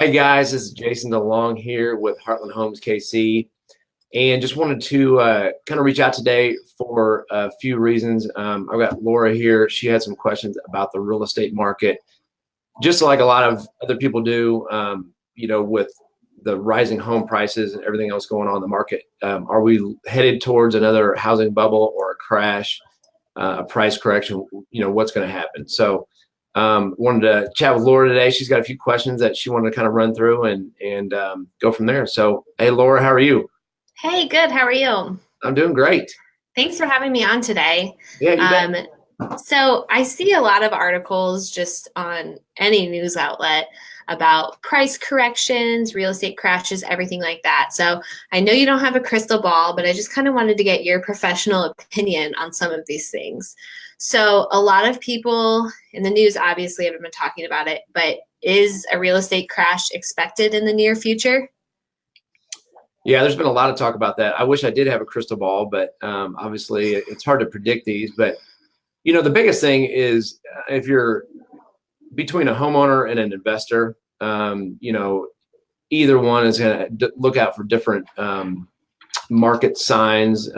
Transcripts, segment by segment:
Hi guys, this is Jason DeLong here with Heartland Homes KC, and just wanted to kind of reach out today for a few reasons. I've got Laura here. She had some questions about the real estate market, just like a lot of other people do. With the rising home prices and everything else going on in the market, are we headed towards another housing bubble or a crash, a price correction? What's going to happen? So wanted to chat with Laura today. She's got a few questions that she wanted to kind of run through and go from there. So, hey, Laura, how are you? Hey, good. How are you? I'm doing great. Thanks for having me on today. Yeah, you bet. So I see a lot of articles just on any news outlet about price corrections, real estate crashes, everything like that. So I know you don't have a crystal ball, but I just kind of wanted to get your professional opinion on some of these things. So a lot of people in the news obviously have been talking about it, but is a real estate crash expected in the near future? Yeah, there's been a lot of talk about that. I wish I did have a crystal ball, but obviously it's hard to predict these. But the biggest thing is if you're between a homeowner and an investor, either one is going to look out for different market signs.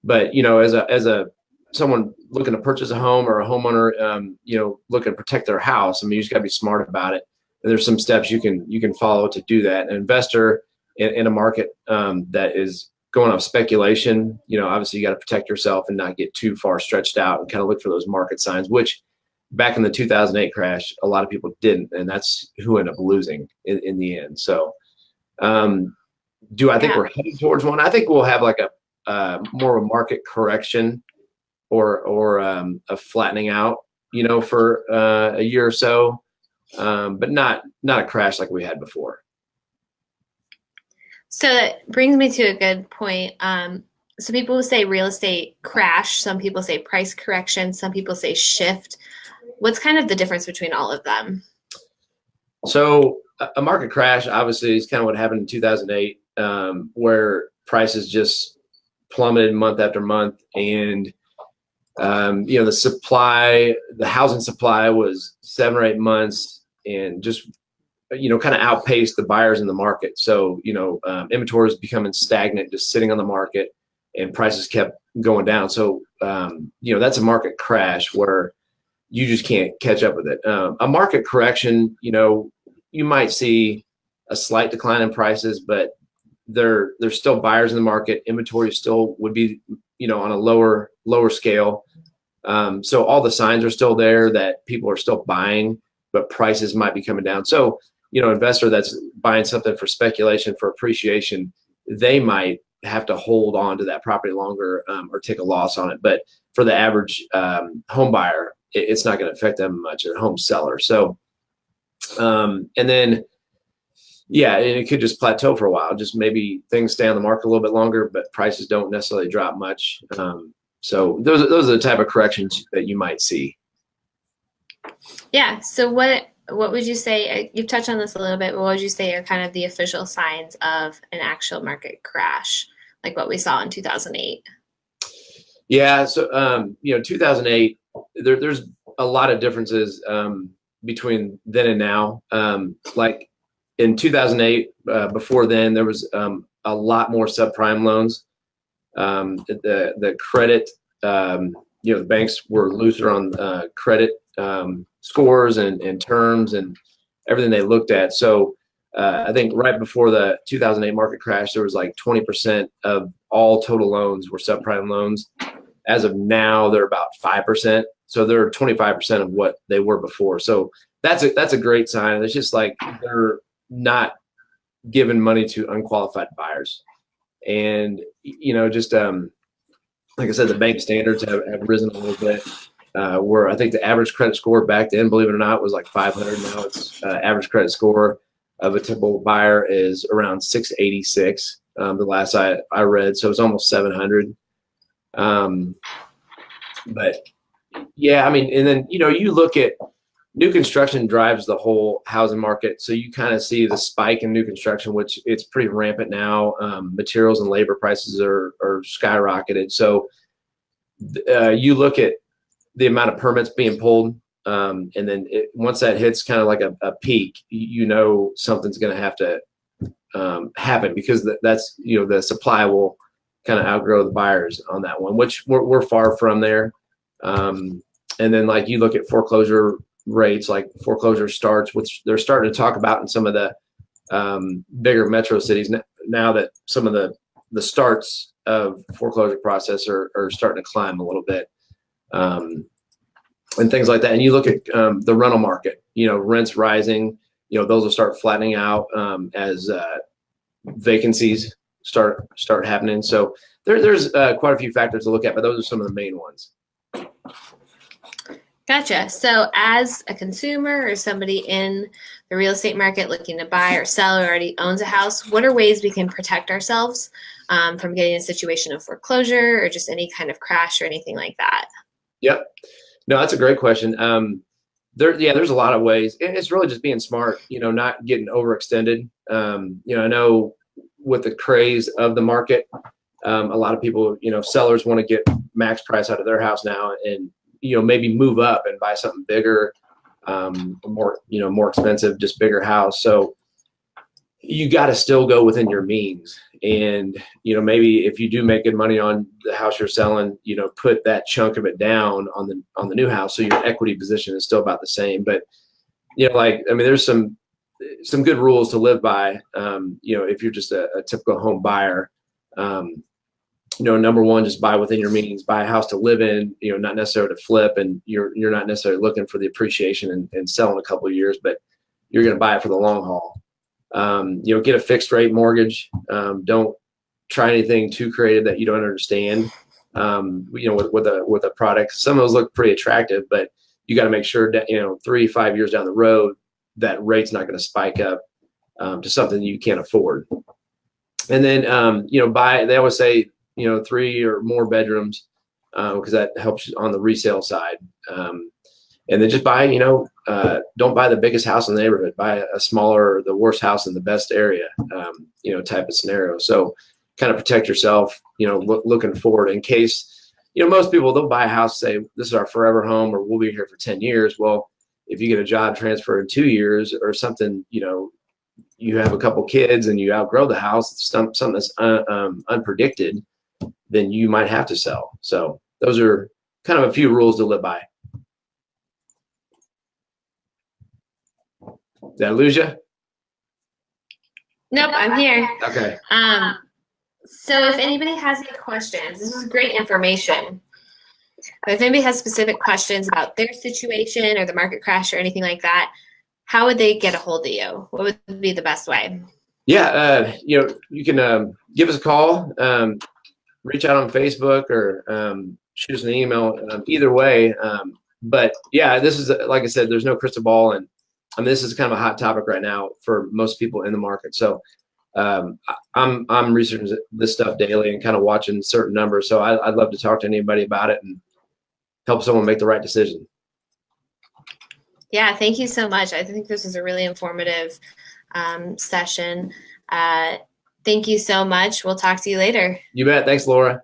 But as a someone looking to purchase a home or a homeowner, looking to protect their house, I mean, you just got to be smart about it. And there's some steps you can follow to do that. An investor in a market that is going off speculation, obviously you got to protect yourself and not get too far stretched out and kind of look for those market signs, which back in the 2008 crash, a lot of people didn't, and that's who ended up losing in the end. So do I think Yeah. we're heading towards one? I think we'll have like a more of a market correction or a flattening out, for a year or so, but not a crash like we had before. So that brings me to a good point. Some people say real estate crash, some people say price correction, some people say shift. What's kind of the difference between all of them? So a market crash obviously is kind of what happened in 2008, where prices just plummeted month after month, and the housing supply was 7 or 8 months, and just kind of outpaced the buyers in the market. So inventory is becoming stagnant, just sitting on the market, and prices kept going down. So that's a market crash where you just can't catch up with it. A market correction, you might see a slight decline in prices, but there's still buyers in the market. Inventory still would be on a lower scale. So all the signs are still there that people are still buying, but prices might be coming down. So investor that's buying something for speculation, for appreciation, they might have to hold on to that property longer, or take a loss on it. But for the average home buyer, it's not going to affect them much, or home seller. So, and then, yeah, it could just plateau for a while. Just maybe things stay on the market a little bit longer, but prices don't necessarily drop much. So those are the type of corrections that you might see. Yeah. So what would you say? You've touched on this a little bit, but what would you say are kind of the official signs of an actual market crash, like what we saw in 2008? Yeah. So 2008, there's a lot of differences between then and now. Like in 2008, before then, there was a lot more subprime loans. The credit, the banks were looser on credit scores and terms and everything they looked at. So I think right before the 2008 market crash, there was like 20% of all total loans were subprime loans. As of now, they're about 5%. So they're 25% of what they were before. So that's a great sign. It's just like they're not giving money to unqualified buyers. And just like I said, the bank standards have risen a little bit. Where I think the average credit score back then, believe it or not, was like 500. Now it's average credit score of a typical buyer is around 686. The last I read, so it's almost 700. But yeah, I mean, and then you look at new construction drives the whole housing market. So you kind of see the spike in new construction, which it's pretty rampant now. Materials and labor prices are skyrocketed. So you look at the amount of permits being pulled And then once that hits kind of like a peak, you know something's going to have to happen, because that's, you know, the supply will kind of outgrow the buyers on that one, which we're far from there. And then like you look at foreclosure rates, like foreclosure starts, which they're starting to talk about in some of the bigger metro cities now, that some of the starts of foreclosure process are starting to climb a little bit, and things like that. And you look at the rental market, you know, rents rising, you know, those will start flattening out as vacancies start happening. So there's quite a few factors to look at, but those are some of the main ones. Gotcha. So as a consumer or somebody in the real estate market looking to buy or sell, or already owns a house, what are ways we can protect ourselves from getting a situation of foreclosure or just any kind of crash or anything like that? Yep. No, that's a great question. There's a lot of ways. It's really just being smart, you know, not getting overextended. You know, I know with the craze of the market, a lot of people, you know, sellers want to get max price out of their house now, and, you know, maybe move up and buy something bigger, more expensive, just bigger house. So you got to still go within your means. And, you know, maybe if you do make good money on the house you're selling, you know, put that chunk of it down on the new house, so your equity position is still about the same. But, you know, like, I mean, there's some good rules to live by. You know, if you're just a typical home buyer, you know, number one, just buy within your means, buy a house to live in, you know, not necessarily to flip, and you're not necessarily looking for the appreciation and sell in a couple of years, but you're going to buy it for the long haul. You know, get a fixed rate mortgage. Don't try anything too creative that you don't understand. You know, with a product, some of those look pretty attractive, but you got to make sure that, you know, 3-5 years down the road, that rate's not going to spike up to something you can't afford. And then, you know, they always say, you know, 3 or more bedrooms, because that helps on the resale side. And then just buy, you know, don't buy the biggest house in the neighborhood, buy a smaller, the worst house in the best area, you know, type of scenario. So kind of protect yourself, you know, looking forward in case, you know, most people, they'll buy a house, say, this is our forever home, or we'll be here for 10 years. Well, if you get a job transfer in 2 years or something, you know, you have a couple kids and you outgrow the house, something that's unpredicted, then you might have to sell. So those are kind of a few rules to live by. Did I lose you? Nope, I'm here. Okay. So if anybody has any questions, this is great information. But if anybody has specific questions about their situation or the market crash or anything like that, how would they get a hold of you? What would be the best way? Yeah, you know, you can give us a call, reach out on Facebook, or shoot us an email. Either way, but yeah, this is, like I said, there's no crystal ball, and I mean, this is kind of a hot topic right now for most people in the market. So I'm researching this stuff daily and kind of watching certain numbers. So I'd love to talk to anybody about it and help someone make the right decision. Yeah, thank you so much. I think this was a really informative session. Thank you so much. We'll talk to you later. You bet. Thanks, Laura.